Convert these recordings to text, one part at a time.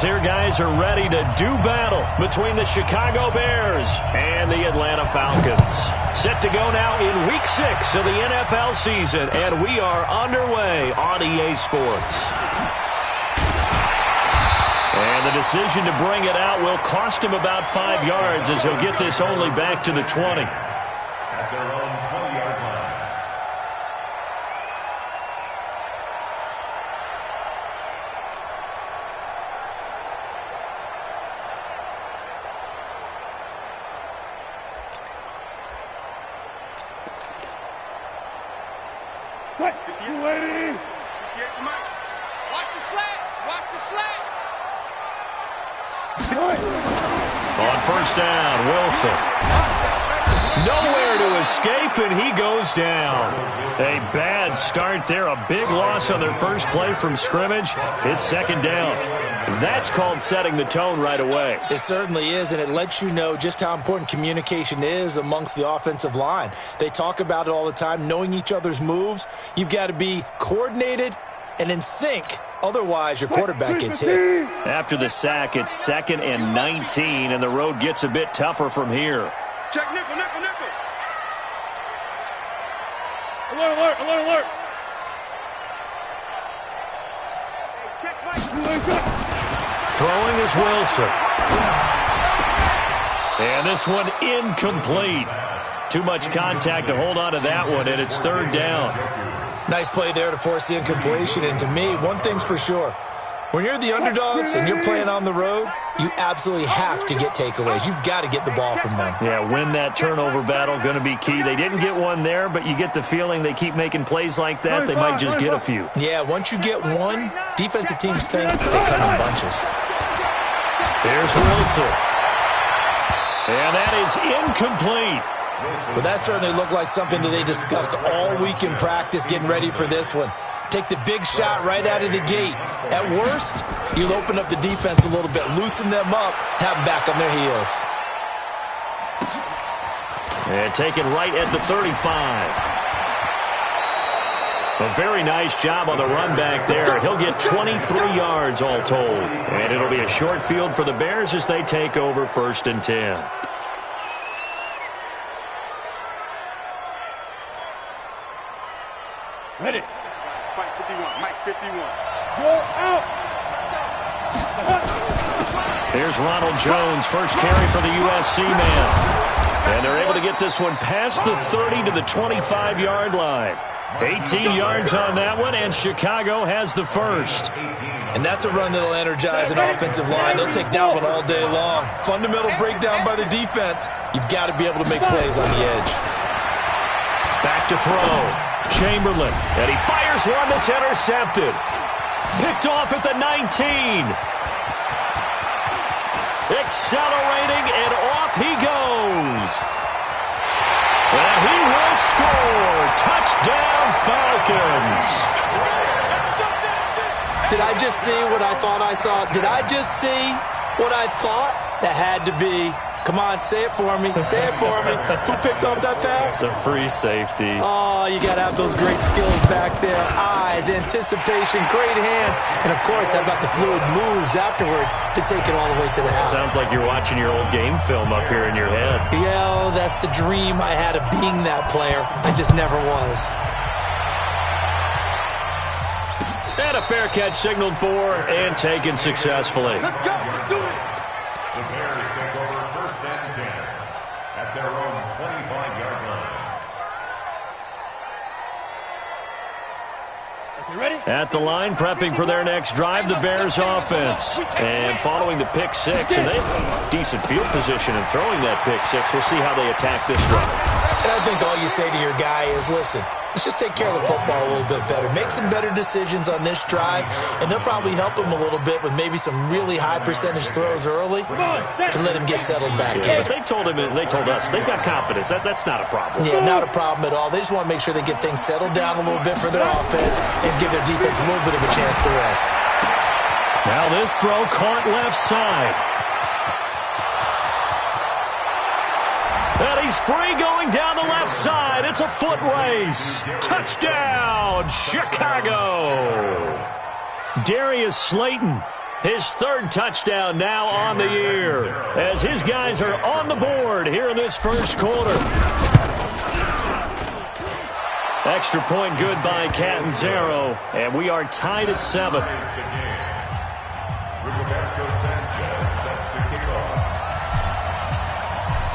Here guys are ready to do battle between the Chicago Bears and the Atlanta Falcons. Set to go now in Week 6 of the NFL season, and we are underway on EA Sports. And the decision to bring it out will cost him about 5 yards as he'll get this only back to the 20. At their own 20-yard line. You waiting? Watch the slats. Watch the slats. On first down, Wilson. Nowhere to escape, and he goes down. A bad start there. A big loss on their first play from scrimmage. It's second down. That's called setting the tone right away. It certainly is, and it lets you know just how important communication is amongst the offensive line. They talk about it all the time, knowing each other's moves. You've got to be coordinated and in sync. Otherwise, your quarterback gets hit. After the sack, it's 2nd and 19, and the road gets a bit tougher from here. Check nickel, nickel, nickel. Alert, alert, alert, alert. Check Mike. Throwing is Wilson. And this one incomplete. Too much contact to hold on to that one, and it's third down. Nice play there to force the incompletion. And to me, one thing's for sure. When you're the underdogs and you're playing on the road, you absolutely have to get takeaways. You've got to get the ball from them. Yeah, win that turnover battle, going to be key. They didn't get one there, but you get the feeling they keep making plays like that, they might just get a few. Yeah, once you get one, defensive teams think they come in bunches. There's Wilson. And that is incomplete. Well, that certainly looked like something that they discussed all week in practice getting ready for this one. Take the big shot right out of the gate. At worst, you'll open up the defense a little bit, loosen them up, have them back on their heels. And taken right at the 35. A very nice job on the run back there. He'll get 23 yards all told. And it'll be a short field for the Bears as they take over 1st and 10. Ready. Mike 51. Mike 51. Go out. Here's Ronald Jones, first carry for the USC man. And they're able to get this one past the 30 to the 25-yard line. 18 yards on that one, and Chicago has the first. And that's a run that'll energize an offensive line. They'll take that one all day long. Fundamental breakdown by the defense. You've got to be able to make plays on the edge. Back to throw. Chamberlain, and he fires one that's intercepted. Picked off at the 19. Accelerating, and off he goes. And he will score. Touchdown, Falcons. Did I just see what I thought I saw? Did I just see what I thought? That had to be. Come on, say it for me. Say it for me. Who picked up that pass? It's a free safety. Oh, you got to have those great skills back there. Eyes, anticipation, great hands. And, of course, how about the fluid moves afterwards to take it all the way to the house? Sounds like you're watching your old game film up here in your head. Yeah, that's the dream I had of being that player. I just never was. And a fair catch signaled for and taken successfully. Let's go. Let's do it. The Bears take over 1st and 10 at their own 25-yard line. You ready? At the line, prepping for their next drive, the Bears offense. And following the pick six, and they have decent field position in throwing that pick six. We'll see how they attack this drive. And I think all you say to your guy is, listen, let's just take care of the football a little bit better. Make some better decisions on this drive, and they'll probably help him a little bit with maybe some really high percentage throws early to let him get settled back in. But they told us they've got confidence. That's not a problem. Yeah, not a problem at all. They just want to make sure they get things settled down a little bit for their offense and give their defense a little bit of a chance to rest. Now this throw caught left side. And he's free going down the left side. It's a foot race. Touchdown, Chicago. Darius Slayton His third touchdown now on the year as his guys are on the board here in this first quarter. Extra point good by Catanzaro, and we are tied at 7.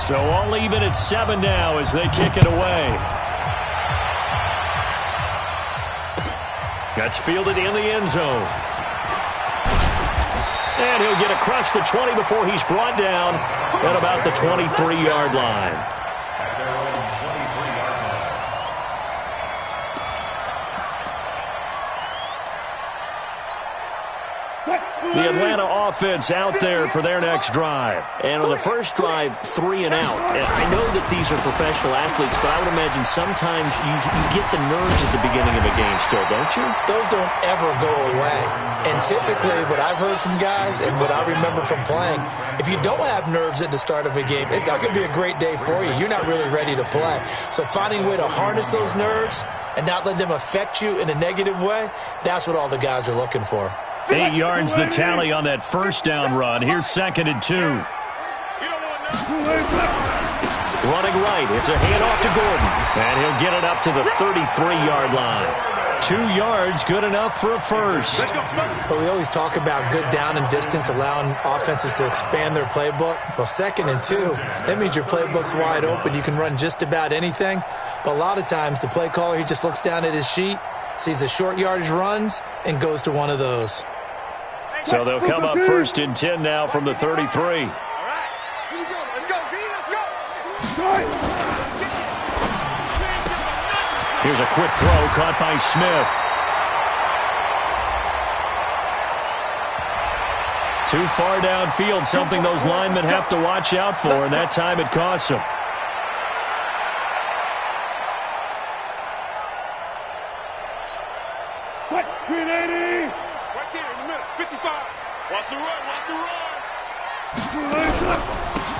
So all even at 7 now as they kick it away. Gets fielded in the end zone. And he'll get across the 20 before he's brought down at about the 23-yard line. The Atlanta offense out there for their next drive. And on the first drive, 3 and out. And I know that these are professional athletes, but I would imagine sometimes you get the nerves at the beginning of a game still, don't you? Those don't ever go away. And typically what I've heard from guys and what I remember from playing, if you don't have nerves at the start of a game, it's not going to be a great day for you. You're not really ready to play. So finding a way to harness those nerves and not let them affect you in a negative way, that's what all the guys are looking for. 8 yards the tally on that first down run. Here's 2nd and 2. Running right. It's a handoff to Gordon. And he'll get it up to the 33-yard line. 2 yards, good enough for a first. But we always talk about good down and distance, allowing offenses to expand their playbook. Well, 2nd and 2, that means your playbook's wide open. You can run just about anything. But a lot of times the play caller, he just looks down at his sheet, sees the short yardage runs, and goes to one of those. So they'll come up 1st and 10 now from the 33. All right. Here we go. Let's go, V. Let's go. Here's a quick throw caught by Smith. Too far downfield, something those linemen have to watch out for, and that time it costs them. Green 80. Right there in the middle. 55. Watch the run. Watch the run.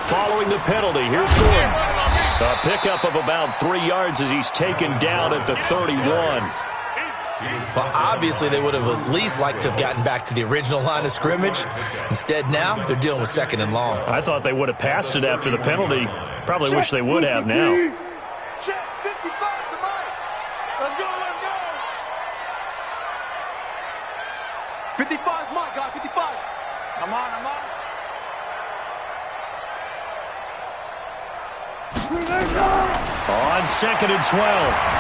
Following the penalty, here's Gordon. A pickup of about 3 yards as he's taken down at the 31. Well, obviously they would have at least liked to have gotten back to the original line of scrimmage. Instead now, they're dealing with 2nd and long. I thought they would have passed it after the penalty. Probably wish they would have now. Check 55 tonight. Let's go. Let's go. 55's mine, guy. 55. I'm on. On 2nd and 12,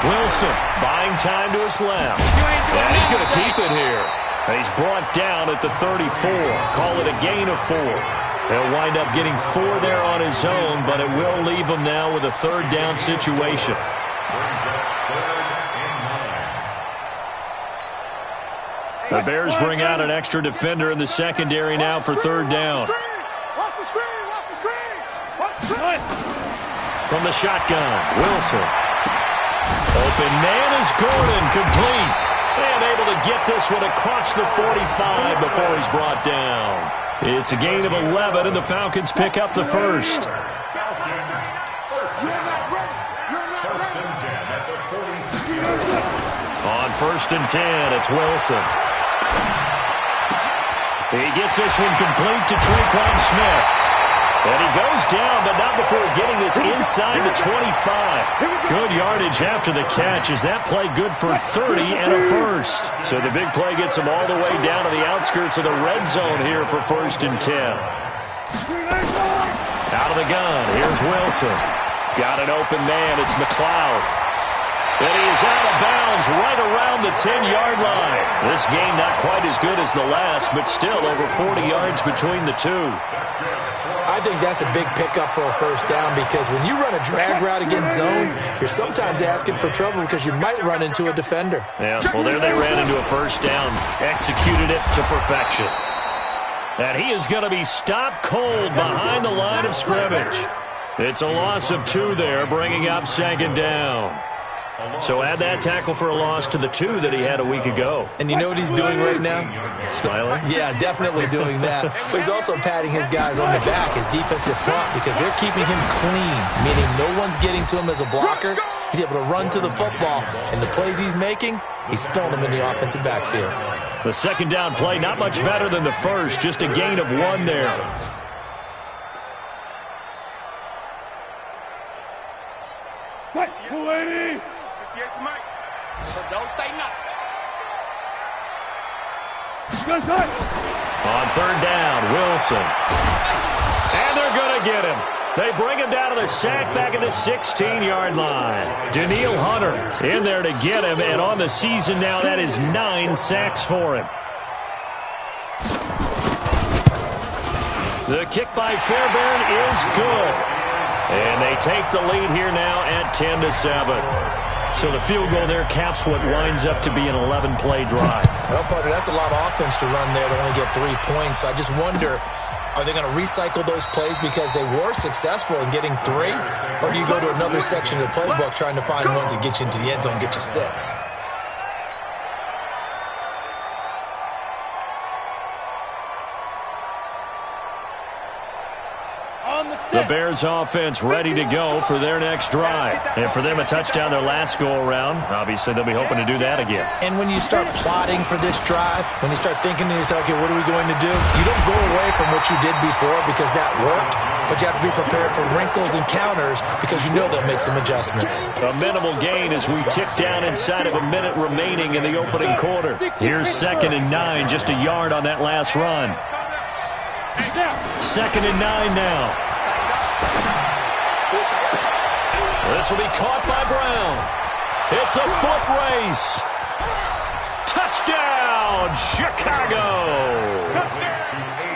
Wilson buying time to his left. And he's going to keep it here. And he's brought down at the 34. Call it a gain of 4. He'll wind up getting 4 there on his own, but it will leave him now with a 3rd down situation. The Bears bring out an extra defender in the secondary now for 3rd down. Watch the screen. Watch the screen. Watch the screen. From the shotgun, Wilson. Open man is Gordon, complete. And able to get this one across the 45 before he's brought down. It's a gain of 11, and the Falcons pick up the first. On 1st and 10, it's Wilson. He gets this one complete to Tre'Quan Smith. And he goes down, but not before getting this inside the 25. Good yardage after the catch. Is that play good for 30 and a first? So the big play gets him all the way down to the outskirts of the red zone here for 1st and 10. Out of the gun, here's Wilson. Got an open man, it's McLeod. And he is out of bounds right around the 10-yard line. This game not quite as good as the last, but still over 40 yards between the two. I think that's a big pickup for a 1st down because when you run a drag route against zone, you're sometimes asking for trouble because you might run into a defender. Yeah, well, there they ran into a 1st down, executed it to perfection. And he is going to be stopped cold behind the line of scrimmage. It's a loss of 2 there, bringing up 2nd down. So add that tackle for a loss to the 2 that he had a week ago. And you know what he's doing right now? Smiling? Yeah, definitely doing that. But he's also patting his guys on the back, his defensive front, because they're keeping him clean, meaning no one's getting to him as a blocker. He's able to run to the football, and the plays he's making, he's spilling them in the offensive backfield. The second down play, not much better than the first, just a gain of 1 there. Cut. 280. 58 to Mike. So don't say nothing. Good cut. On third down, Wilson. And they're going to get him. They bring him down to the sack back at the 16-yard line. Danielle Hunter in there to get him, and on the season now, that is 9 sacks for him. The kick by Fairbairn is good. And they take the lead here now at 10-7. So the field goal there caps what winds up to be an 11-play drive. Well, partner, that's a lot of offense to run there to only get 3 points. So I just wonder, are they going to recycle those plays because they were successful in getting 3? Or do you go to another section of the playbook trying to find ones that get you into the end zone and get you 6? The Bears offense ready to go for their next drive. And for them, a touchdown their last go-around. Obviously, they'll be hoping to do that again. And when you start plotting for this drive, when you start thinking to yourself, okay, what are we going to do? You don't go away from what you did before because that worked, but you have to be prepared for wrinkles and counters because you know they'll make some adjustments. A minimal gain as we tick down inside of a minute remaining in the opening quarter. Here's 2nd and 9, just a yard on that last run. 2nd and 9 now. This will be caught by Brown. It's a foot race. Touchdown, Chicago.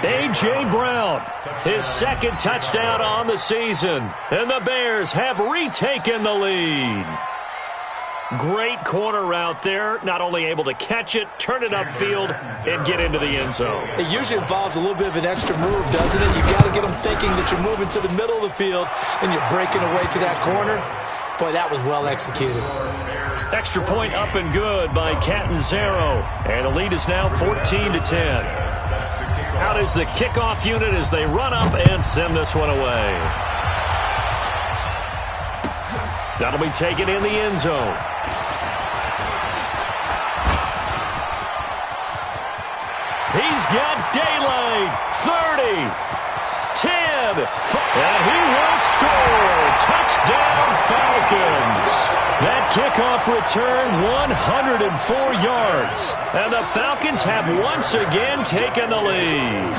A.J. Brown, his 2nd touchdown on the season. And the Bears have retaken the lead. Great corner route there. Not only able to catch it, turn it upfield, and get into the end zone. It usually involves a little bit of an extra move, doesn't it? You've got to get them thinking that you're moving to the middle of the field and you're breaking away to that corner. Boy, that was well executed. Extra point up and good by Catanzaro. And the lead is now 14-10. Out is the kickoff unit as they run up and send this one away. That'll be taken in the end zone. He's got daylight. 30, 10, and he will score. Touchdown, Falcons. That kickoff return, 104 yards. And the Falcons have once again taken the lead.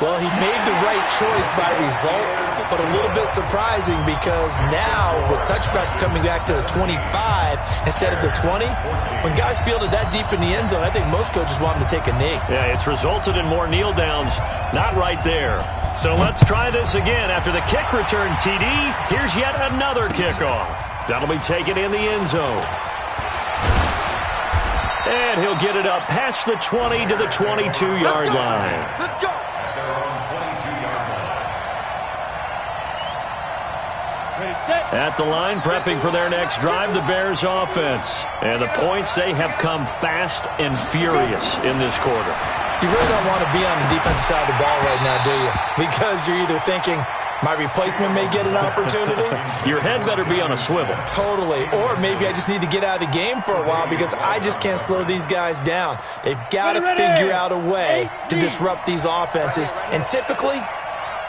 Well, he made the right choice by result, but a little bit surprising because now with touchbacks coming back to the 25 instead of the 20, when guys fielded that deep in the end zone, I think most coaches want them to take a knee. Yeah, it's resulted in more kneel downs. Not right there. So let's try this again. After the kick return, TD, here's yet another kickoff. That'll be taken in the end zone. And he'll get it up past the 20 to the 22-yard line. Let's go. At the line, prepping for their next drive, the Bears offense. And the points, they have come fast and furious in this quarter. You really don't want to be on the defensive side of the ball right now, do you? Because you're either thinking, my replacement may get an opportunity. Your head better be on a swivel. Totally. Or maybe I just need to get out of the game for a while because I just can't slow these guys down. They've got to figure out a way to disrupt these offenses. And typically,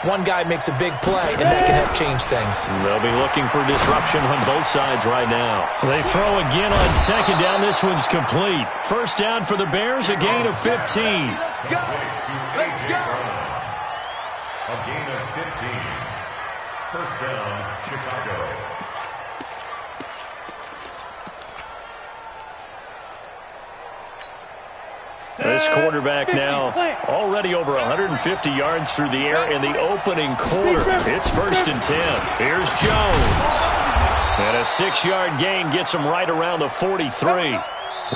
one guy makes a big play, and that can help change things. They'll be looking for disruption on both sides right now. They throw again on 2nd down. This one's complete. First down for the Bears, a gain of 15. Let's go. A gain of 15. First down, Chicago. This quarterback now already over 150 yards through the air in the opening quarter. It's 1st and 10. Here's Jones. And a 6-yard gain gets him right around the 43.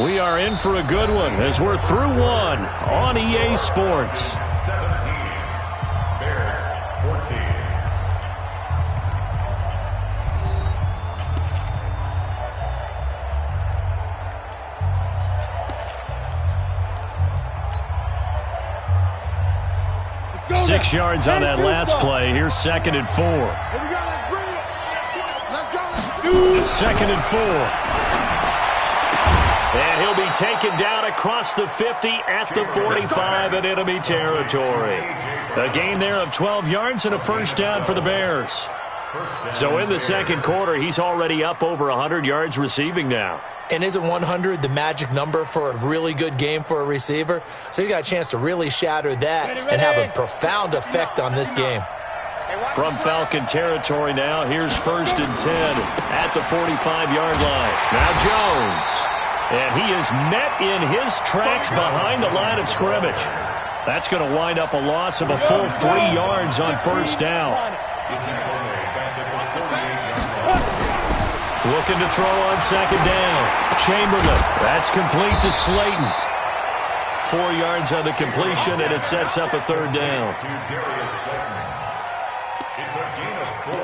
We are in for a good one as we're through one on EA Sports. 17. Bears 14. Go 6 yards on that last play. Here's 2nd and 4. Here we go. Let's bring it. Let's go. Second and 4. And he'll be taken down across the 50 at the 45 in enemy territory. A gain there of 12 yards and a first down for the Bears. So in the second quarter, he's already up over 100 yards receiving now. And isn't 100 the magic number for a really good game for a receiver? So he's got a chance to really shatter that and have a profound effect on this game. From Falcon territory now, here's 1st and 10 at the 45-yard line. Now Jones. And he is met in his tracks behind the line of scrimmage. That's going to wind up a loss of a full 3 yards on first down. Looking to throw on second down. Chamberlain. That's complete to Slayton. 4 yards on the completion, and it sets up a third down. It's a gain of 4,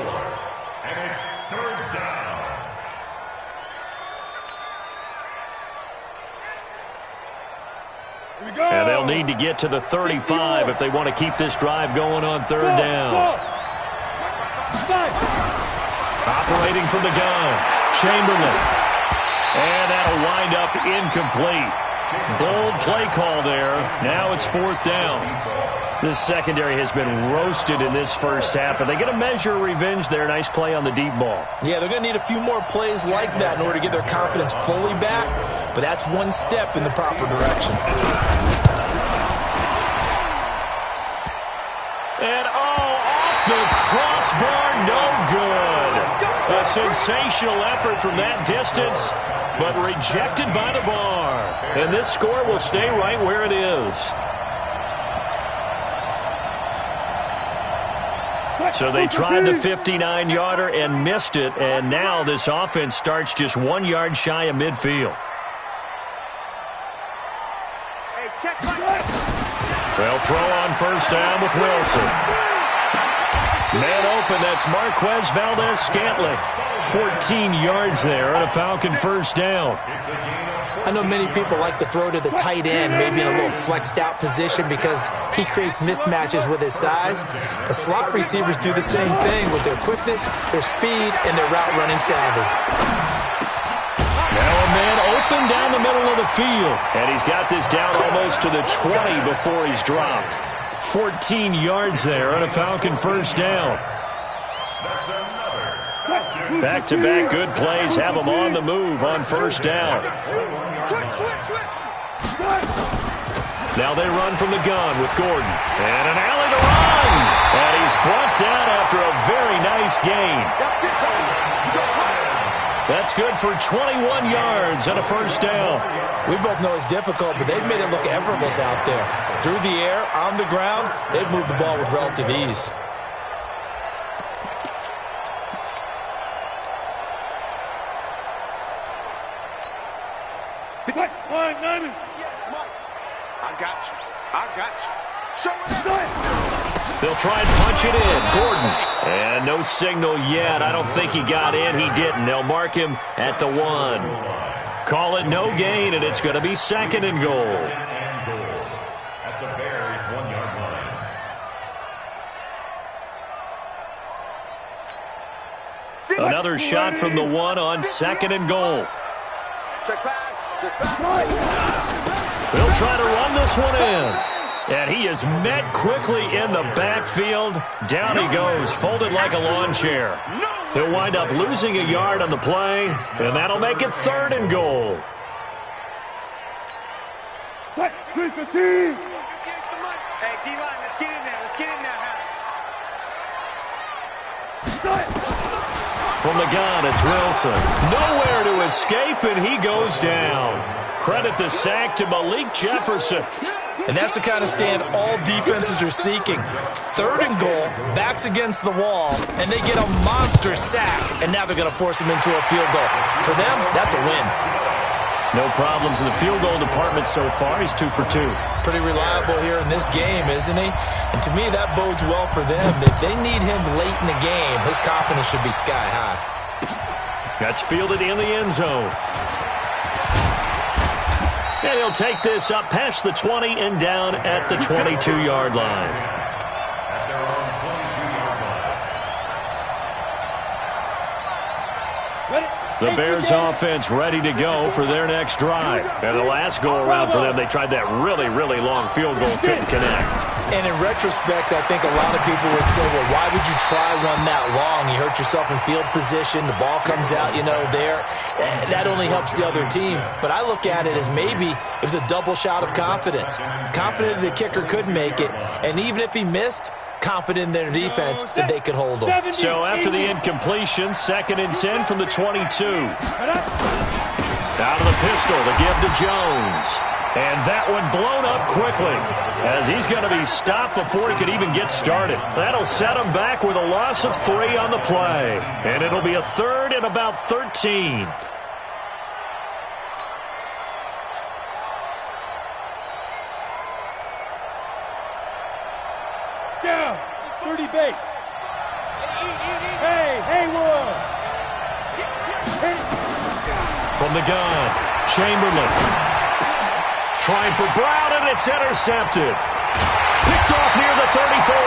and it's third down. Here we go. And they'll need to get to the 35 if they want to keep this drive going on third down. Operating from the gun, Chamberlain. And that'll wind up incomplete. Bold play call there. Now it's 4th down. This secondary has been roasted in this first half, but they get a measure of revenge there. Nice play on the deep ball. Yeah, they're going to need a few more plays like that in order to get their confidence fully back, but that's one step in the proper direction. And off the crossbar, no good. A sensational effort from that distance, but rejected by the bar. And this score will stay right where it is. So they tried the 59-yarder and missed it, and now this offense starts just 1 yard shy of midfield. They'll throw on first down with Wilson. Man open, that's Marquez Valdez-Scantling. 14 yards there on a Falcon first down. I know many people like to throw to the tight end, maybe in a little flexed out position because he creates mismatches with his size. The slot receivers do the same thing with their quickness, their speed, and their route running savvy. Now a man open down the middle of the field. And he's got this down almost to the 20 before he's dropped. 14 yards there on a Falcon first down. Back-to-back good plays have them on the move on first down. Now they run from the gun with Gordon. And an alley to run. And he's brought down after a very nice gain. That's good for 21 yards and a first down. We both know it's difficult, but they've made it look effortless out there. Through the air, on the ground, they've moved the ball with relative ease. They'll try and punch it in. Gordon. And no signal yet. I don't think he got in. He didn't. They'll mark him at the 1. Call it no gain, and it's going to be 2nd and goal. At the Bears' 1-yard line. Another shot from the 1 on 2nd and goal. They'll try to run this one in. And he is met quickly in the backfield. Down he goes, folded like a lawn chair. He'll wind up losing a yard on the play, and that'll make it 3rd and goal. Hey, D-line, let's get in there. Let's get in there. From the gun, it's Wilson. Nowhere to escape, and he goes down. Credit the sack to Malik Jefferson. And that's the kind of stand all defenses are seeking. 3rd and goal, backs against the wall, and they get a monster sack. And now they're going to force him into a field goal. For them, that's a win. No problems in the field goal department so far. He's 2 for 2. Pretty reliable here in this game, isn't he? And to me, that bodes well for them. If they need him late in the game, his confidence should be sky high. That's fielded in the end zone. And he'll take this up past the 20 and down at the 22-yard line. At their own 22-yard line. Ready? The Bears offense ready to go for their next drive. And the last go-around for them, they tried that really, really long field goal, couldn't connect. And in retrospect, I think a lot of people would say, well, why would you try one that long? You hurt yourself in field position. The ball comes out, there. That only helps the other team. But I look at it as maybe it was a double shot of confidence. Confident the kicker could make it. And even if he missed, confident in their defense that they could hold them. So after the incompletion, 2nd and 10 from the 22. Out of the pistol to give to Jones. And that one blown up quickly as he's going to be stopped before he could even get started. That'll set him back with a loss of 3 on the play. And it'll be a 3rd and about 13. Down. 30 base. Hey, Haywood. From the gun, Chamberlain. Trying for Brown, and it's intercepted. Picked off near the 34.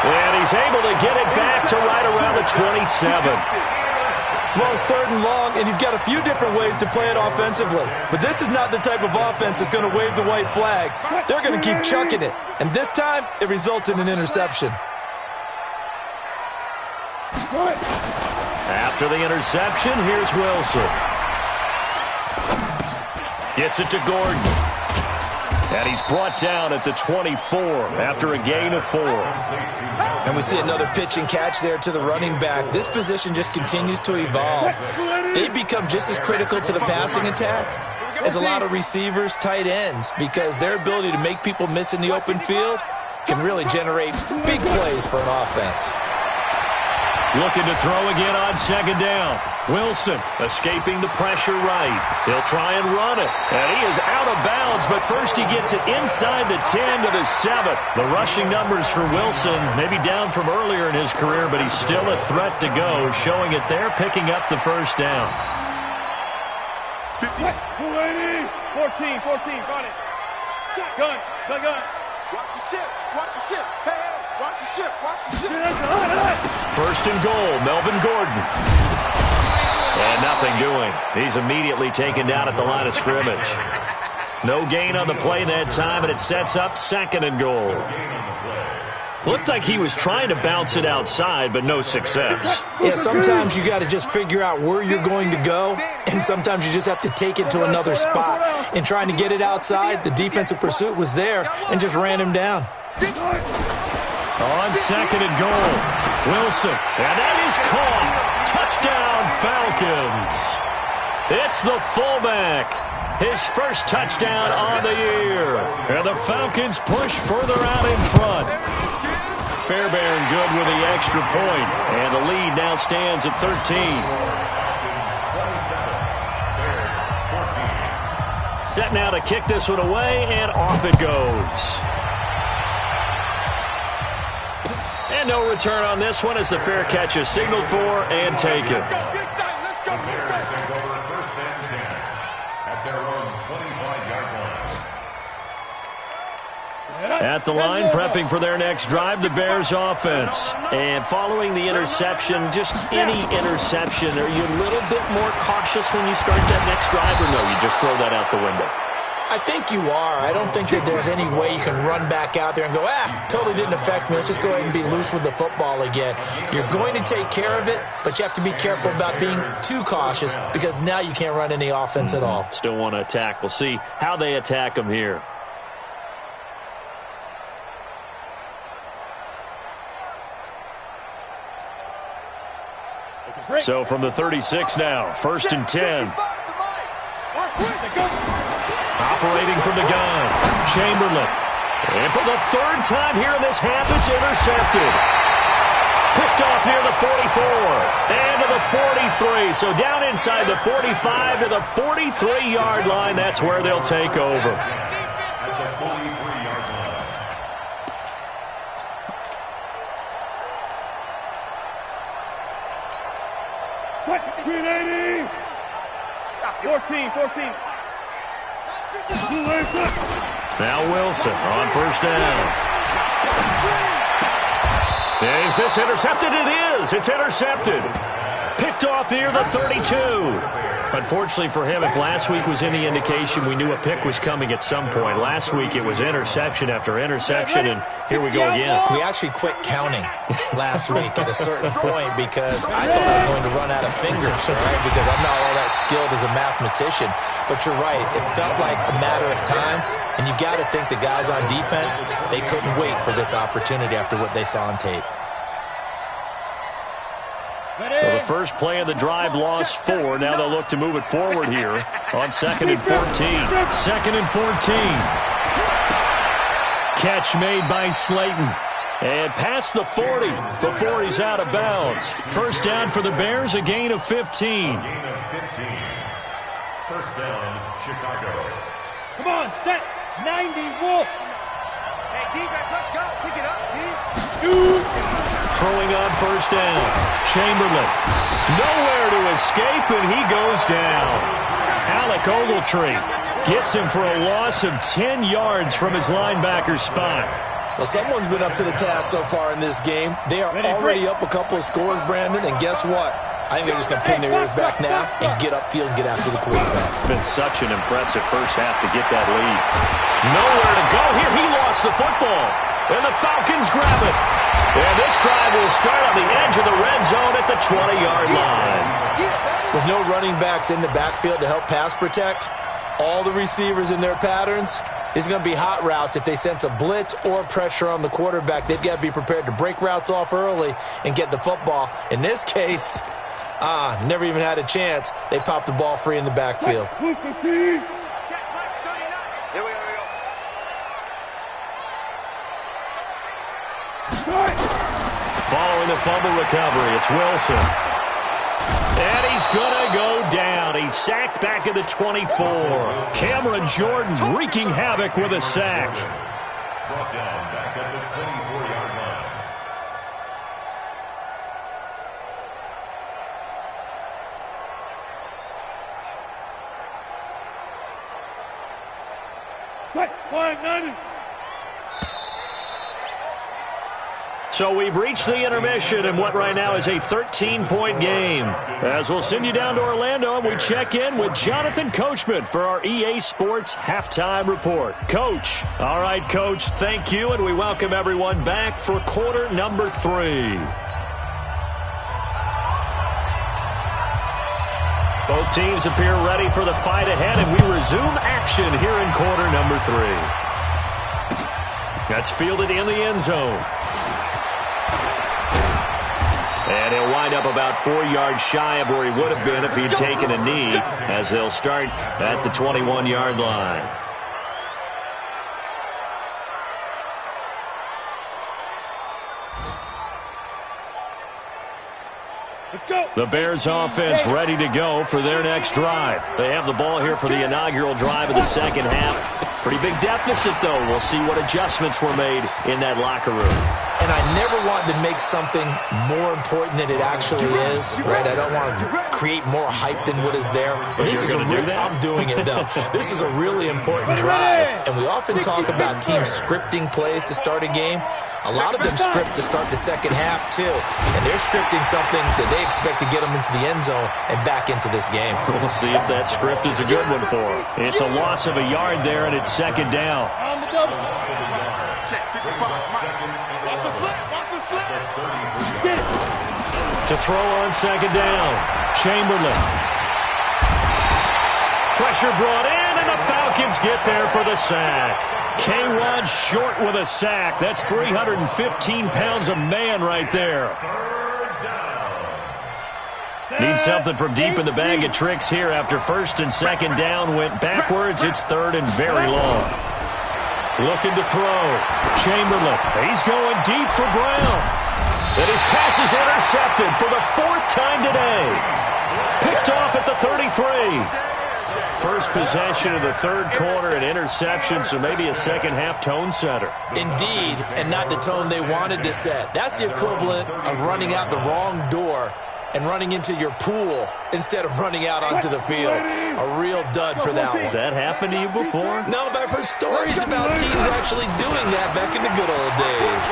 And he's able to get it back to right around the 27. Well, it's 3rd and long, and you've got a few different ways to play it offensively. But this is not the type of offense that's going to wave the white flag. They're going to keep chucking it. And this time, it results in an interception. After the interception, here's Wilson. Gets it to Gordon. And he's brought down at the 24 after a gain of 4. And we see another pitch and catch there to the running back. This position just continues to evolve. They become just as critical to the passing attack as a lot of receivers, tight ends, because their ability to make people miss in the open field can really generate big plays for an offense. Looking to throw again on 2nd down. Wilson escaping the pressure right. He'll try and run it. And he is out of bounds, but first he gets it inside the 10 to the 7. The rushing numbers for Wilson maybe down from earlier in his career, but he's still a threat to go, showing it there, picking up the 1st down. 280. 14, got it. Shotgun. Watch the ship. Hey, watch the ship. 1st and goal, Melvin Gordon. And nothing doing. He's immediately taken down at the line of scrimmage. No gain on the play that time, and it sets up 2nd and goal. Looked like he was trying to bounce it outside, but no success. Yeah, sometimes you got to just figure out where you're going to go, and sometimes you just have to take it to another spot. And trying to get it outside, the defensive pursuit was there and just ran him down. On 2nd and goal, Wilson, and that is caught. Touchdown, Falcons. It's the fullback. His first touchdown on the year. And the Falcons push further out in front. Fairbairn good with the extra point. And the lead now stands at 13. Set now to kick this one away, and off it goes. And no return on this one as the fair catch is signaled for and taken. Bears take over 1st and 10 at their own 25-yard line. At the line, prepping for their next drive, the Bears offense. And following the interception, just any interception, are you a little bit more cautious when you start that next drive, or no, you just throw that out the window? I think you are. I don't think that there's any way you can run back out there and go, totally didn't affect me. Let's just go ahead and be loose with the football again. You're going to take care of it, but you have to be careful about being too cautious because now you can't run any offense at all. Still want to attack. We'll see how they attack them here. So from the 36 now, 1st and 10. Operating from the gun, Chamberlain. And for the 3rd time here in this half, it's intercepted. Picked off near the 44 and to the 43. So down inside the 45 to the 43-yard line. That's where they'll take over. At the 43-yard line. What? 380. Stop. 14. Now Wilson on 1st down. Is this intercepted? It is. It's intercepted. Picked off near the 32. Unfortunately for him, if last week was any indication, we knew a pick was coming at some point. Last week it was interception after interception, and here we go again. We actually quit counting last week at a certain point because I thought I was going to run out of fingers, right? Because I'm not all that skilled as a mathematician. But you're right. It felt like a matter of time, and you got to think the guys on defense, they couldn't wait for this opportunity after what they saw on tape. Well, the first play of the drive lost 4. Now they'll look to move it forward here on 2nd and 14. 2nd and 14. Catch made by Slayton. And past the 40 before he's out of bounds. First down for the Bears, a gain of 15. Gain of 15. First down, Chicago. Come on, set. 90, Wolf. Hey, defense, let's go. Pick it up, D. Shoot. Throwing on first down. Chamberlain. Nowhere to escape, and he goes down. Alec Ogletree gets him for a loss of 10 yards from his linebacker spot. Well, someone's been up to the task so far in this game. They are already up a couple of scores, Brandon, and guess what? I think they're just going to pin their ears back now and get upfield and get after the quarterback. Been such an impressive first half to get that lead. Nowhere to go here. He lost the football, and the Falcons grab it. And this drive will start on the edge of the red zone at the 20-yard line. With no running backs in the backfield to help pass protect, all the receivers in their patterns, it's going to be hot routes. If they sense a blitz or pressure on the quarterback, they've got to be prepared to break routes off early and get the football. In this case, never even had a chance. They popped the ball free in the backfield. Here we go. Following the fumble recovery, it's Wilson. And he's going to go down. He's sacked back at the 24. Cameron Jordan wreaking havoc with a sack. Brought down back at the 24-yard line. Quiet, 90. So we've reached the intermission in what right now is a 13-point game. As we'll send you down to Orlando, and we check in with Jonathan Coachman for our EA Sports Halftime Report. Coach. All right, Coach, thank you, and we welcome everyone back for quarter number 3. Both teams appear ready for the fight ahead, and we resume action here in quarter number 3. That's fielded in the end zone. And he'll wind up about 4 yards shy of where he would have been if he'd taken a knee, as they'll start at the 21-yard line. Let's go. The Bears offense ready to go for their next drive. They have the ball here for the inaugural drive of the second half. Pretty big deficit, though. We'll see what adjustments were made in that locker room. And I never want to make something more important than it actually is, right? I don't want to create more hype than what is there. But this is I'm doing it, though. This is a really important drive. And we often talk about teams scripting plays to start a game. A lot of them script to start the second half, too. And they're scripting something that they expect to get them into the end zone and back into this game. We'll see if that script is a good one for them. It's a loss of a yard there, and it's second down. On the double. Check 55. Watch the slip. Watch the slip. Get it. To throw on second down, Chamberlain. Pressure brought in, and the Falcons get there for the sack. K-Rod short with a sack. That's 315 pounds of man right there. Need something from deep in the bag of tricks here after first and second down went backwards. It's third and very long. Looking to throw. Chamberlain. He's going deep for Brown. And his pass is intercepted for the 4th time today. Picked off at the 33. First possession of the third quarter, an interception, so maybe a second-half tone setter. Indeed, and not the tone they wanted to set. That's the equivalent of running out the wrong door and running into your pool instead of running out onto the field. A real dud for that one. Has that happened to you before? No, but I've heard stories about teams actually doing that back in the good old days.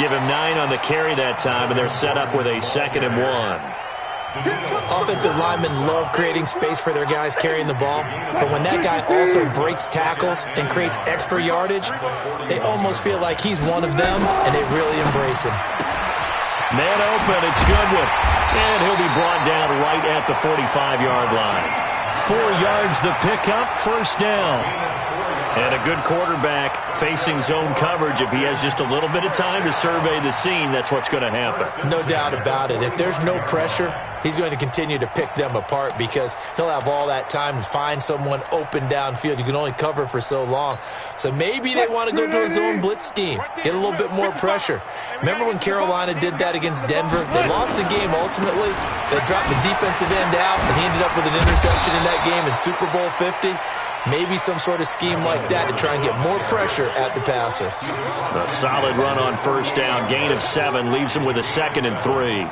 Give him 9 on the carry that time, and they're set up with a 2nd and 1. Offensive linemen love creating space for their guys carrying the ball, but when that guy also breaks tackles and creates extra yardage, they almost feel like he's one of them, and they really embrace him. Man open, it's Goodwin. And he'll be brought down right at the 45-yard line. 4 yards the pickup, 1st down. And a good quarterback facing zone coverage. If he has just a little bit of time to survey the scene, that's what's going to happen. No doubt about it. If there's no pressure, he's going to continue to pick them apart because he'll have all that time to find someone open downfield. You can only cover for so long. So maybe they want to go to a zone blitz scheme, get a little bit more pressure. Remember when Carolina did that against Denver? They lost the game ultimately. They dropped the defensive end out, and he ended up with an interception in that game in Super Bowl 50. Maybe some sort of scheme like that to try and get more pressure at the passer. A solid run on 1st down. Gain of 7 leaves him with a 2nd and 3.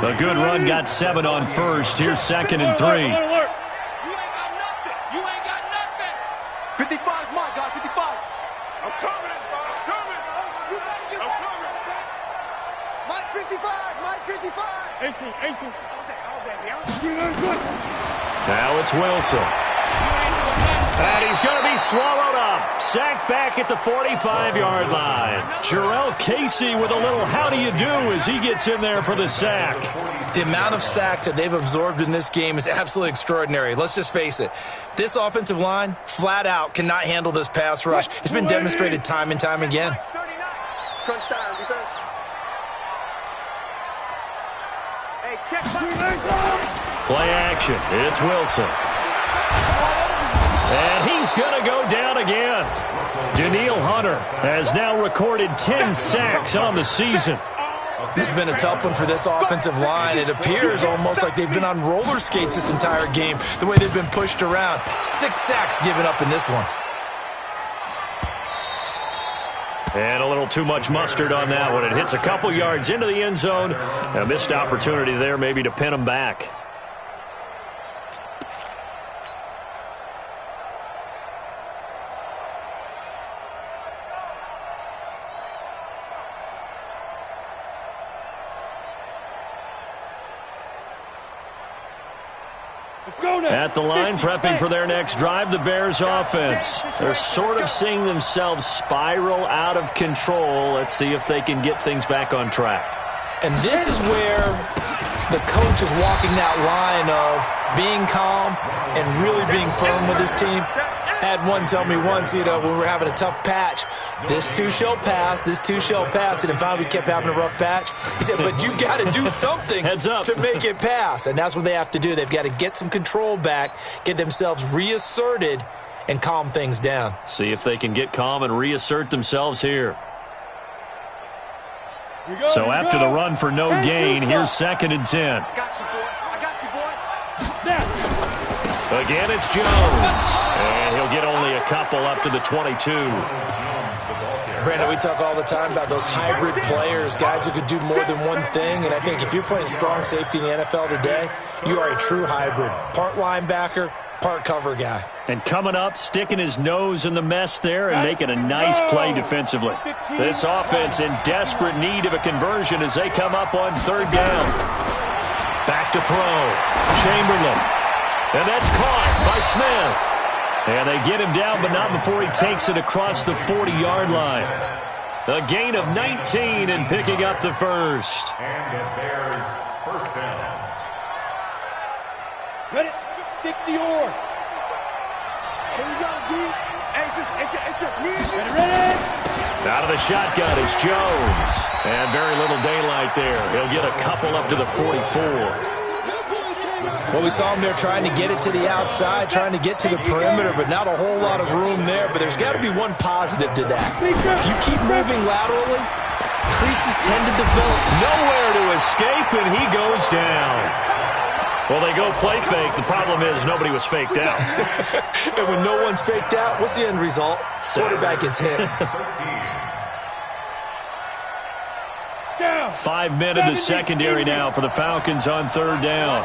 A good run got 7 on 1st. Here's 2nd and 3. You ain't got nothing. You ain't got nothing. 55's my guy, 55. I'm coming. I'm coming. I'm coming. Mike 55. Mike 55. 18. Now it's Wilson. And he's going to be swallowed up. Sacked back at the 45-yard line. Jarrell Casey with a little how do you do as he gets in there for the sack. The amount of sacks that they've absorbed in this game is absolutely extraordinary. Let's just face it. This offensive line, flat out, cannot handle this pass rush. It's been demonstrated time and time again. Crunch time, defense. Hey, check. Play action. It's Wilson. And he's going to go down again. Danielle Hunter has now recorded 10 sacks on the season. This has been a tough one for this offensive line. It appears almost like they've been on roller skates this entire game, the way they've been pushed around. 6 sacks given up in this one. And a little too much mustard on that one. It hits a couple yards into the end zone. A missed opportunity there maybe to pin them back. At the line, prepping for their next drive, the Bears offense. They're sort of seeing themselves spiral out of control. Let's see if they can get things back on track. And this is where the coach is walking that line of being calm and really being firm with his team. I had one tell me once, when we were having a tough patch, this too shall pass, this too shall pass. And finally we kept having a rough patch. He said, but you got to do something to make it pass. And that's what they have to do. They've got to get some control back, get themselves reasserted, and calm things down. See if they can get calm and reassert themselves here. So after the run for no gain, here's 2nd and 10. I got you, boy. I got you, boy. Again, it's Jones. And he'll get only a couple up to the 22. Brandon, we talk all the time about those hybrid players, guys who could do more than one thing. And I think if you're playing strong safety in the NFL today, you are a true hybrid. Part linebacker, part cover guy. And coming up, sticking his nose in the mess there and making a nice play defensively. This offense in desperate need of a conversion as they come up on 3rd down. Back to throw. Chamberlain. And that's caught by Smith. And they get him down, but not before he takes it across the 40-yard line. A gain of 19 and picking up the 1st. And the Bears' 1st down. Ready? 60 or. Here we go, G. Hey, it's just me. Ready? Out of the shotgun is Jones. And very little daylight there. He'll get a couple up to the 44. Well, we saw him there trying to get it to the outside, trying to get to the perimeter, but not a whole lot of room there. But there's got to be one positive to that. If you keep moving laterally, creases tend to develop. Nowhere to escape, and he goes down. Well, they go play fake. The problem is nobody was faked out. And when no one's faked out, what's the end result? Quarterback gets hit. 5 men in the secondary now for the Falcons on 3rd down.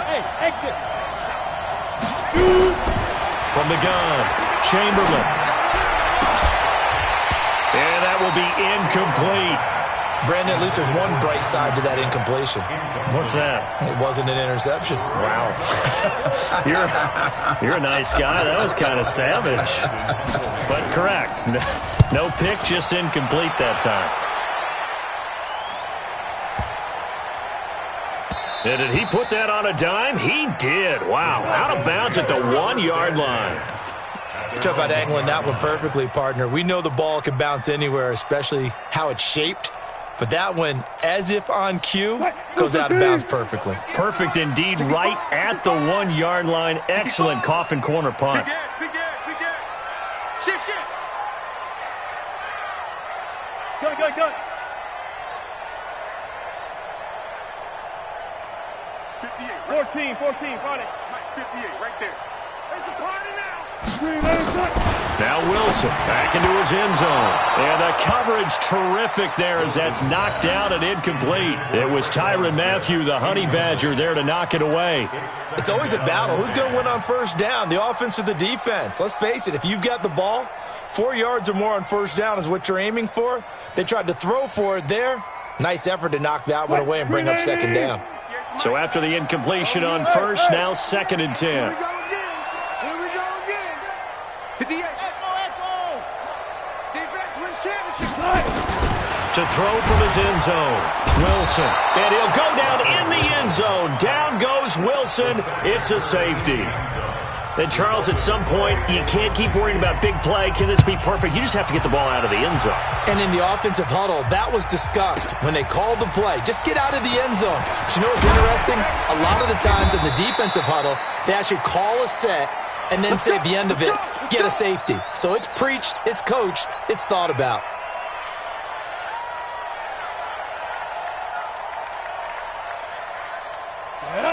Hey, exit. From the gun, Chamberlain. will be incomplete. Brandon, at least there's one bright side to that incompletion. What's that? It wasn't an interception. Wow. You're a nice guy. That was kind of savage. But correct. No pick, just incomplete that time. And did he put that on a dime? He did. Wow. Out of bounds at the 1-yard line. Talk about angling that one perfectly, partner. We know the ball can bounce anywhere, especially how it's shaped. But that one, as if on cue, goes out of bounds perfectly. Perfect indeed, right at the 1-yard line. Excellent coffin corner punt. Big Ed. Shift. Gun. 58. 14, find it. 58, right there. There's a party now. Now Wilson back into his end zone. And the coverage terrific there as that's knocked down and incomplete. It was Tyrann Mathieu, the Honey Badger, there to knock it away. It's always a battle. Who's going to win on first down, the offense or the defense? Let's face it, if you've got the ball, 4 yards or more on first down is what you're aiming for. They tried to throw for it there. Nice effort to knock that one away and bring up second down. So after the incompletion on first, now 2nd and 10. Here we go again. 58. Echo. Defense wins championship. To throw from his end zone, Wilson. And he'll go down in the end zone. Down goes Wilson. It's a safety. And Charles, at some point, you can't keep worrying about big play. Can this be perfect? You just have to get the ball out of the end zone. And in the offensive huddle, that was discussed when they called the play. Just get out of the end zone. But you know what's interesting? A lot of the times in the defensive huddle, they actually call a set and then say at the end of it, get a safety. So it's preached, it's coached, it's thought about.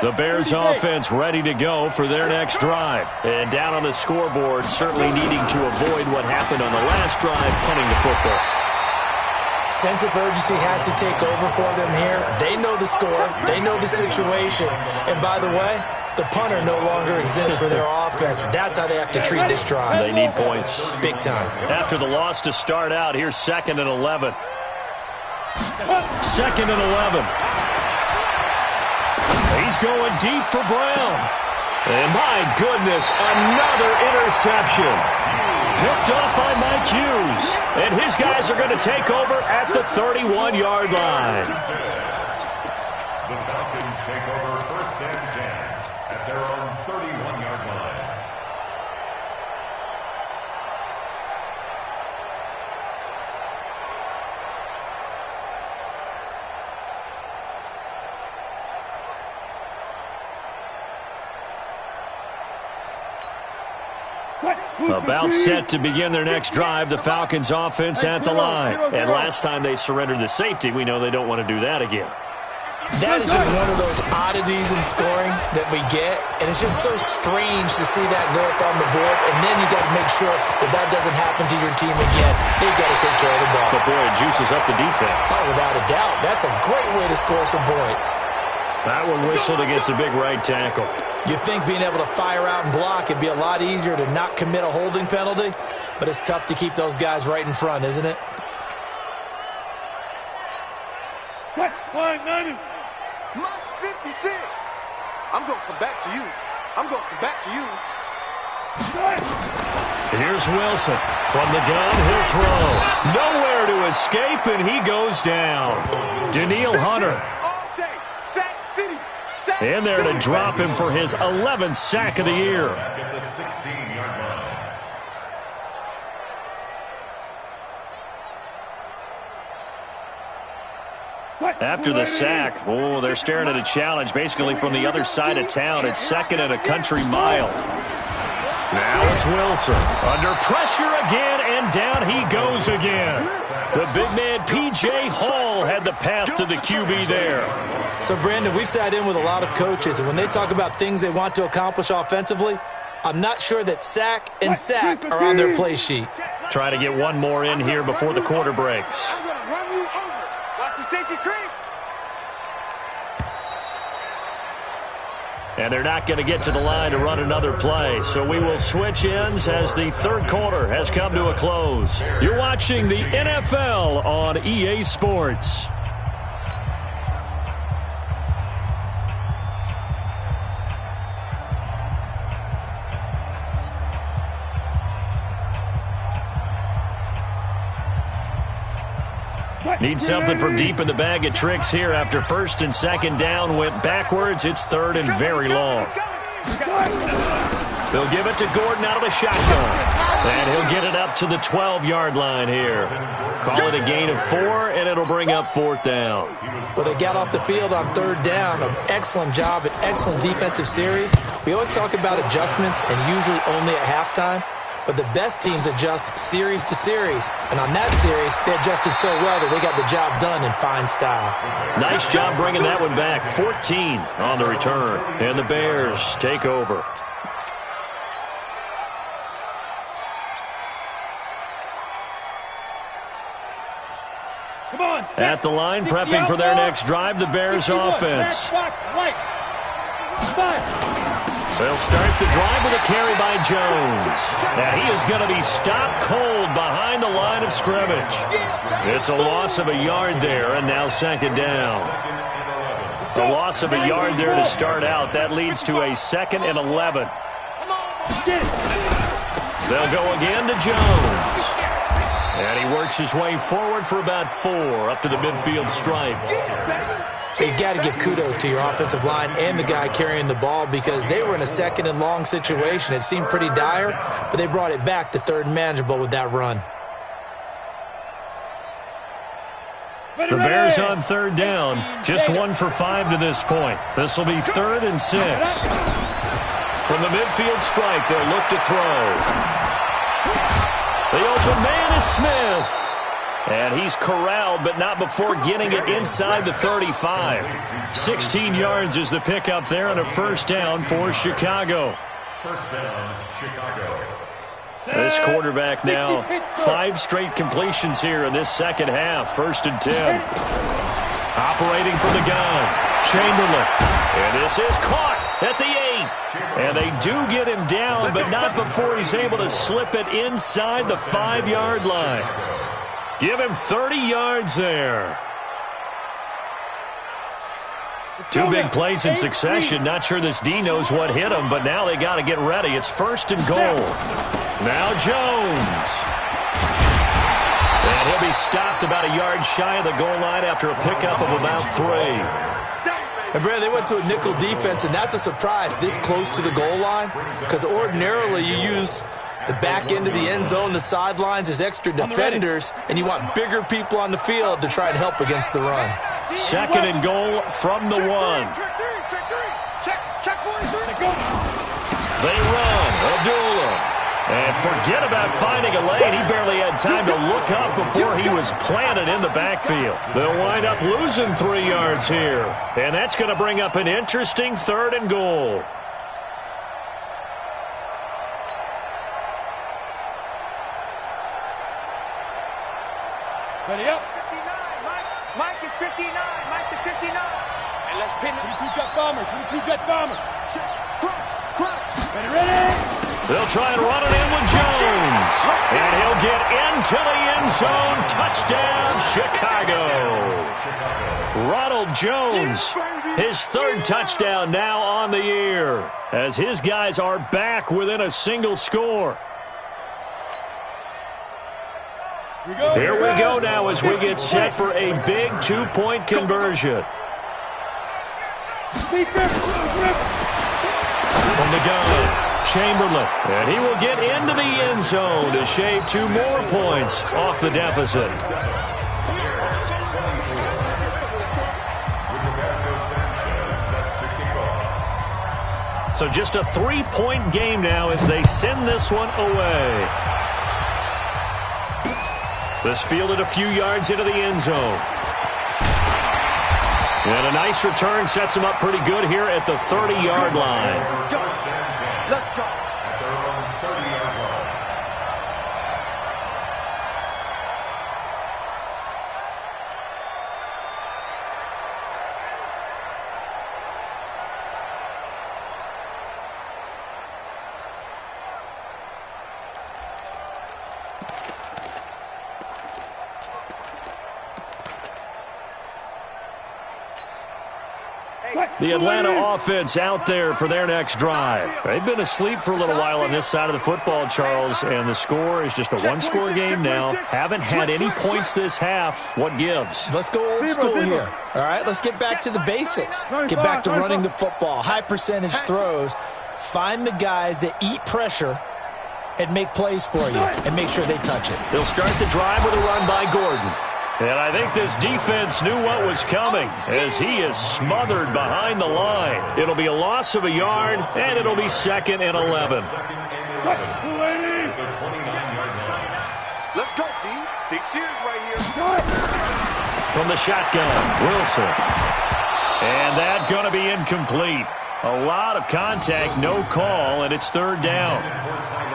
The Bears offense ready to go for their next drive. And down on the scoreboard, certainly needing to avoid what happened on the last drive, punting the football. Sense of urgency has to take over for them here. They know the score. They know the situation. And by the way, the punter no longer exists for their offense. That's how they have to treat this drive. They need points. Big time. After the loss to start out, here's 2nd and 11. 2nd and 11. He's going deep for Brown. And my goodness, another interception. Picked off by Mike Hughes. And his guys are going to take over at the 31-yard line. The Falcons take over 1st and 10 at their own 31-yard line. About set to begin their next drive, the Falcons offense at the line. And last time they surrendered the safety, we know they don't want to do that again. That is just one of those oddities in scoring that we get, and it's just so strange to see that go up on the board, and then you got to make sure that that doesn't happen to your team again. They've got to take care of the ball. But boy, it juices up the defense. Oh, without a doubt. That's a great way to score some points. That one whistled against a big right tackle. You'd think being able to fire out and block it'd be a lot easier to not commit a holding penalty, but it's tough to keep those guys right in front, isn't it? Mike's 56. I'm going to come back to you. Here's Wilson. From the gun, he'll throw. Nowhere to escape, and he goes down. Danielle Hunter. And there to drop him for his 11th sack of the year. At the 16-yard line. After the sack, they're staring at a challenge basically from the other side of town. It's 2nd and a country mile. Now it's Wilson. Under pressure again, and down he goes again. The big man, P.J. Hall, had the path to the QB there. So, Brandon, we sat in with a lot of coaches, and when they talk about things they want to accomplish offensively, I'm not sure that sack and sack are on their play sheet. Try to get one more in here before the quarter breaks. I'm going to run you over. Watch the safety creep. And they're not going to get to the line to run another play. So we will switch ends as the third quarter has come to a close. You're watching the NFL on EA Sports. Need something from deep in the bag of tricks here after first and second down went backwards. It's third and very long. They'll give it to Gordon out of the shotgun. And he'll get it up to the 12-yard line here. Call it a gain of 4, and it'll bring up fourth down. Well, they got off the field on third down. An excellent job, an excellent defensive series. We always talk about adjustments, and usually only at halftime. But the best teams adjust series to series. And on that series, they adjusted so well that they got the job done in fine style. Nice job bringing that one back. 14 on the return. And the Bears take over. Come on, at the line, prepping for their next drive, the Bears offense. They'll start the drive with a carry by Jones. Now he is going to be stopped cold behind the line of scrimmage. It's a loss of a yard there, and now second down. A loss of a yard there to start out. That leads to a 2nd and 11. They'll go again to Jones. And he works his way forward for about 4 up to the midfield stripe. You got to give kudos to your offensive line and the guy carrying the ball because they were in a 2nd and long situation. It seemed pretty dire, but they brought it back to 3rd and manageable with that run. The Bears on 3rd down, just 1 for 5 to this point. This will be 3rd and 6. From the midfield stripe, they'll look to throw. The open man is Smith. And he's corralled, but not before getting it inside the 35. 16 yards is the pickup there and a first down for Chicago. First down, Chicago. This quarterback now 5 straight completions here in this second half. 1st and 10. Operating from the gun, Chamberlain. And this is caught at the 8. And they do get him down, but not before he's able to slip it inside the 5-yard line. Give him 30 yards there. 2 big plays in succession. Not sure this D knows what hit him, but now they got to get ready. It's 1st and goal. Now Jones. And he'll be stopped about a yard shy of the goal line after a pickup of about 3. And Brad, they went to a nickel defense, and that's a surprise this close to the goal line because ordinarily you use the back end of the end zone, the sidelines as extra defenders, and you want bigger people on the field to try and help against the run. 2nd and goal from the 1. They run. Abdullah. And forget about finding a lane. He barely had time to look up before he was planted in the backfield. They'll wind up losing 3 yards here. And that's going to bring up an interesting 3rd and goal. Ready up. 59, Mike is 59. Mike is 59. And let's pin it. 22 jet bombers. 22 jet bombers. Crunch. Ready. They'll try and run it in with Jones. And he'll get into the end zone. Touchdown, Chicago. Ronald Jones, his 3rd touchdown now on the year as his guys are back within a single score. Here we go now as we get set for a big 2-point conversion. From the gun, Chamberlain. And he will get into the end zone to shave 2 more points off the deficit. So just a 3-point game now as they send this one away. This fielded a few yards into the end zone. And a nice return sets him up pretty good here at the 30-yard line. Let's go. At their own 30-yard line. The Atlanta offense out there for their next drive. They've been asleep for a little while on this side of the football, Charles, and the score is just a one-score game now. Haven't had any points this half. What gives? Let's go old school here. All right, let's get back to the basics. Get back to running the football, high percentage throws. Find the guys that eat pressure and make plays for you and make sure they touch it. They'll start the drive with a run by Gordon. And I think this defense knew what was coming as he is smothered behind the line. It'll be a loss of a yard, and it'll be 2nd and 11. Let's go, D. Big series right here. From the shotgun, Wilson. And that going to be incomplete. A lot of contact, no call, and it's 3rd down.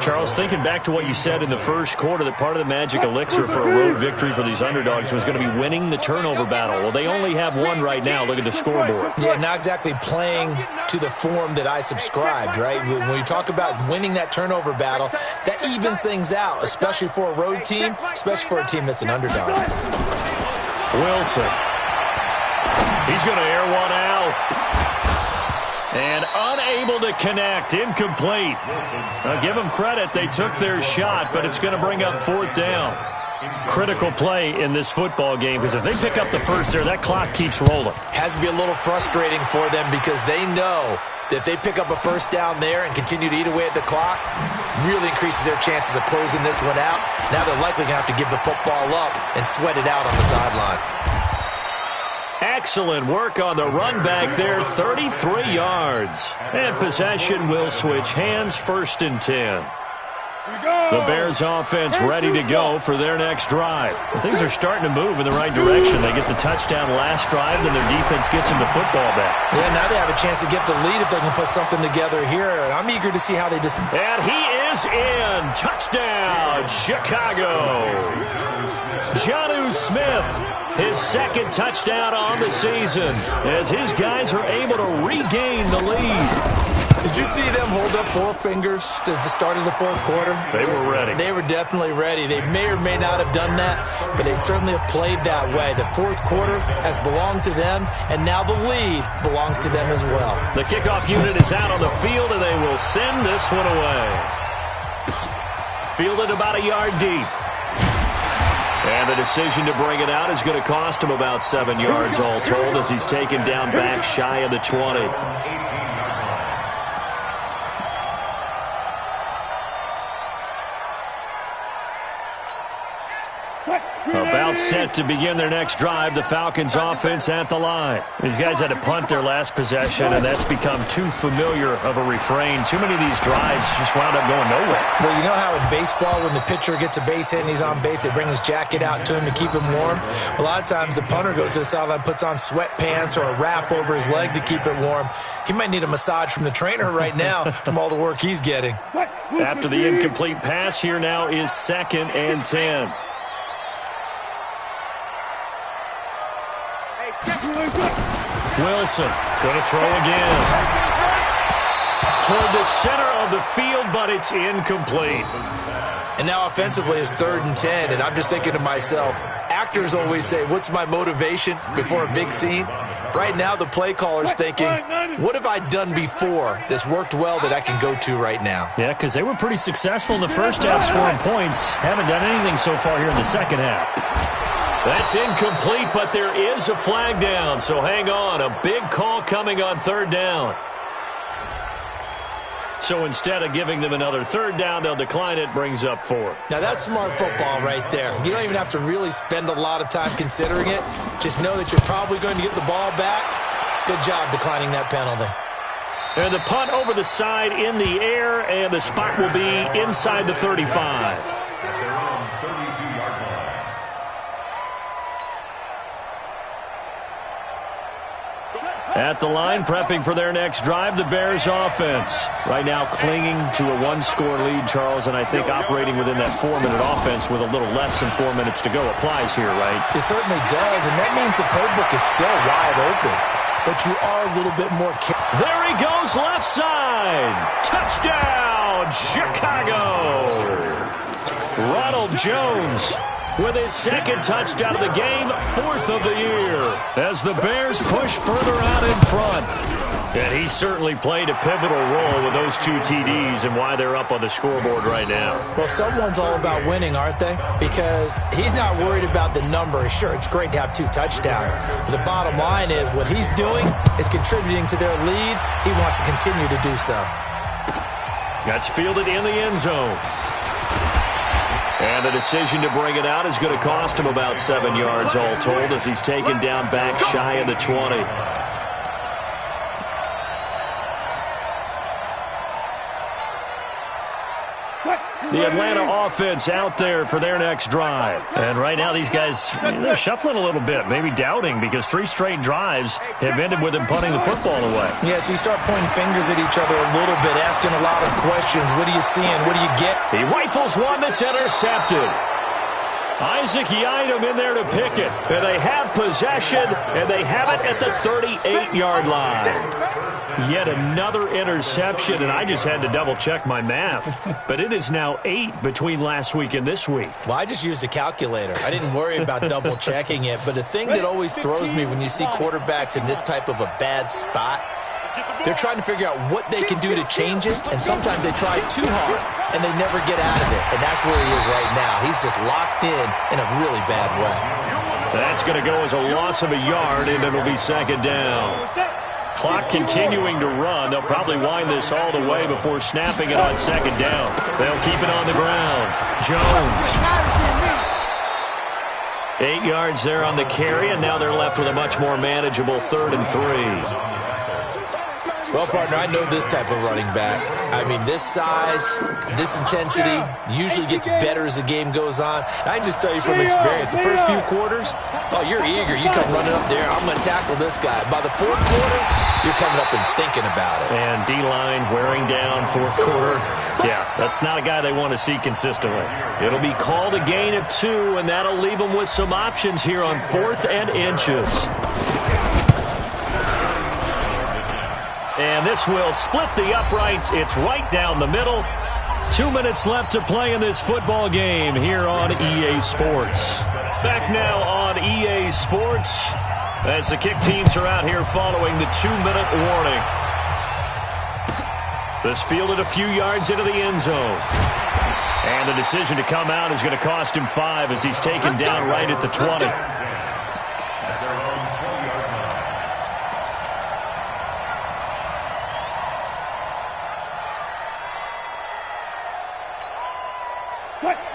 Charles, thinking back to what you said in the first quarter, that part of the magic elixir for a road victory for these underdogs was going to be winning the turnover battle. Well, they only have one right now. Look at the scoreboard. Yeah, not exactly playing to the form that I subscribed, right? When you talk about winning that turnover battle, that evens things out, especially for a road team, especially for a team that's an underdog. Wilson. He's going to air one out. And unable to connect, incomplete. Now, give them credit, they took their shot, but it's going to bring up 4th down. Critical play in this football game, because if they pick up the first there, that clock keeps rolling. Has to be a little frustrating for them because they know that if they pick up a first down there and continue to eat away at the clock, really increases their chances of closing this one out. Now they're likely going to have to give the football up and sweat it out on the sideline. Excellent work on the run back there, 33 yards. And possession will switch hands, 1st and 10. The Bears offense ready to go for their next drive. Things are starting to move in the right direction. They get the touchdown last drive, then their defense gets them the football back. Yeah, now they have a chance to get the lead if they can put something together here. I'm eager to see how they just... And he is in. Touchdown, Chicago. Jonnu Smith, his 2nd touchdown on the season, as his guys are able to regain the lead. Did you see them hold up 4 fingers to the start of the 4th quarter? They were ready. They were definitely ready. They may or may not have done that, but they certainly have played that way. The 4th quarter has belonged to them, and now the lead belongs to them as well. The kickoff unit is out on the field, and they will send this one away. Fielded about a yard deep. And the decision to bring it out is going to cost him about 7 yards all told, as he's taken down back shy of the 20. About set to begin their next drive, the Falcons offense at the line. These guys had to punt their last possession, and that's become too familiar of a refrain. Too many of these drives just wound up going nowhere. Well, you know how in baseball, when the pitcher gets a base hit and he's on base, they bring his jacket out to him to keep him warm? A lot of times the punter goes to the sideline, puts on sweatpants or a wrap over his leg to keep it warm. He might need a massage from the trainer right now from all the work he's getting. After the incomplete pass, here now is 2nd and 10. Wilson going to throw again. Toward the center of the field, but it's incomplete. And now offensively it's 3rd and 10, and I'm just thinking to myself, actors always say, what's my motivation before a big scene? Right now the play caller's thinking, what have I done before that's worked well that I can go to right now? Yeah, because they were pretty successful in the first half scoring points. Haven't done anything so far here in the second half. That's incomplete, but there is a flag down, so hang on. A big call coming on 3rd down. So instead of giving them another 3rd down, they'll decline it, brings up 4. Now that's smart football right there. You don't even have to really spend a lot of time considering it. Just know that you're probably going to get the ball back. Good job declining that penalty. And the punt over the side in the air, and the spot will be inside the 35. At the line, prepping for their next drive, the Bears offense. Right now clinging to a 1-score lead, Charles, and I think operating within that 4-minute offense with a little less than 4 minutes to go applies here, right? It certainly does, and that means the playbook is still wide open. But you are a little bit more careful. There he goes, left side. Touchdown, Chicago. Ronald Jones with his second touchdown of the game, 4th of the year, as the Bears push further out in front. And he certainly played a pivotal role with those 2 TDs and why they're up on the scoreboard right now. Well, someone's all about winning, aren't they? Because he's not worried about the number. Sure, it's great to have 2 touchdowns. But the bottom line is what he's doing is contributing to their lead. He wants to continue to do so. That's fielded in the end zone. And the decision to bring it out is going to cost him about 7 yards all told as he's taken down back shy of the 20. The Atlanta offense out there for their next drive. And right now these guys, they're shuffling a little bit, maybe doubting, because 3 straight drives have ended with them punting the football away. Yeah, so you start pointing fingers at each other a little bit, asking a lot of questions. What are you seeing? What do you get? He rifles one that's intercepted. Isaac Yiadom in there to pick it. And they have possession, and they have it at the 38-yard line. Yet another interception, and I just had to double-check my math. But it is now 8 between last week and this week. Well, I just used a calculator. I didn't worry about double-checking it. But the thing that always throws me when you see quarterbacks in this type of a bad spot, they're trying to figure out what they can do to change it, and sometimes they try too hard, and they never get out of it. And that's where he is right now. He's just locked in a really bad way. That's going to go as a loss of a yard, and it'll be second down. Clock continuing to run. They'll probably wind this all the way before snapping it on second down. They'll keep it on the ground. Jones. 8 yards there on the carry, and now they're left with a much more manageable 3rd and 3. Well, partner, I know this type of running back. I mean, this size, this intensity usually gets better as the game goes on. And I can just tell you from experience, the first few quarters, oh, you're eager. You come running up there, I'm going to tackle this guy. By the 4th quarter, you're coming up and thinking about it. And D-line wearing down 4th quarter. Yeah, that's not a guy they want to see consistently. It'll be called a gain of 2, and that'll leave them with some options here on 4th and inches. And this will split the uprights. It's right down the middle. 2 minutes left to play in this football game here on EA Sports. Back now on EA Sports as the kick teams are out here following the 2-minute warning. This fielded a few yards into the end zone. And the decision to come out is going to cost him 5 as he's taken down right at the 20.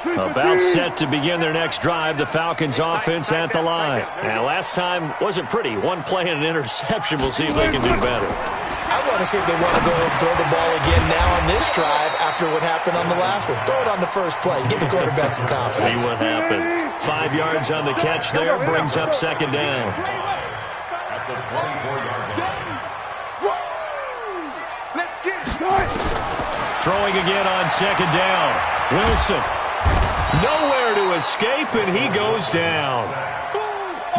About set to begin their next drive, the Falcons offense at the line. And last time wasn't pretty. 1 play and an interception. We'll see if they can do better. I want to see if they want to go and throw the ball again now on this drive after what happened on the last one. Throw it on the first play. Give the quarterback some confidence. See what happens. 5 yards on the catch there. Brings up second down. At the 24-yard line. Let's get it. Throwing again on second down. Wilson. Nowhere to escape, and he goes down.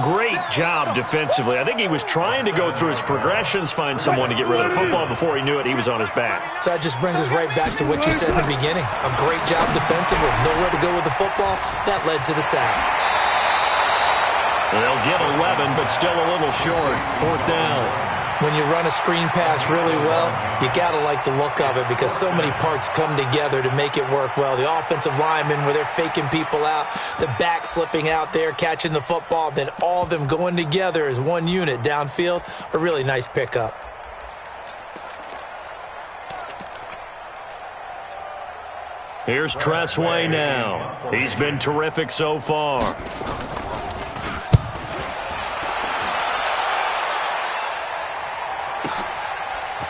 Great job defensively. I think he was trying to go through his progressions, find someone to get rid of the football. Before he knew it, he was on his back. So that just brings us right back to what you said in the beginning. A great job defensively. Nowhere to go with the football. That led to the sack. They'll get 11, but still a little short. 4th down. When you run a screen pass really well, you got to like the look of it because so many parts come together to make it work well. The offensive linemen, where they're faking people out, the back slipping out there, catching the football, then all of them going together as one unit downfield. A really nice pickup. Here's Tressway now. He's been terrific so far.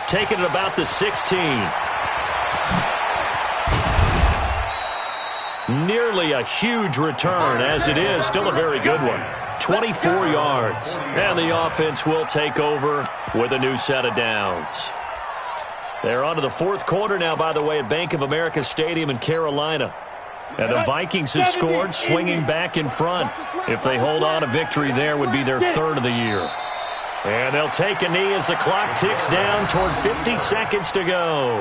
Taking it about the 16. Nearly a huge return, as it is. Still a very good one. 24 yards. And the offense will take over with a new set of downs. They're on to the 4th quarter now, by the way, at Bank of America Stadium in Carolina. And the Vikings have scored, swinging back in front. If they hold on, a victory there would be their 3rd of the year. And they'll take a knee as the clock ticks down toward 50 seconds to go.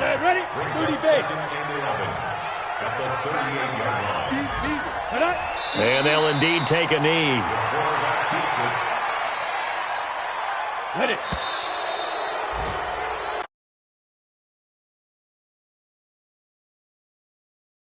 Ready? 30 base. at the 38-yard line. And they'll indeed take a knee. Hit it.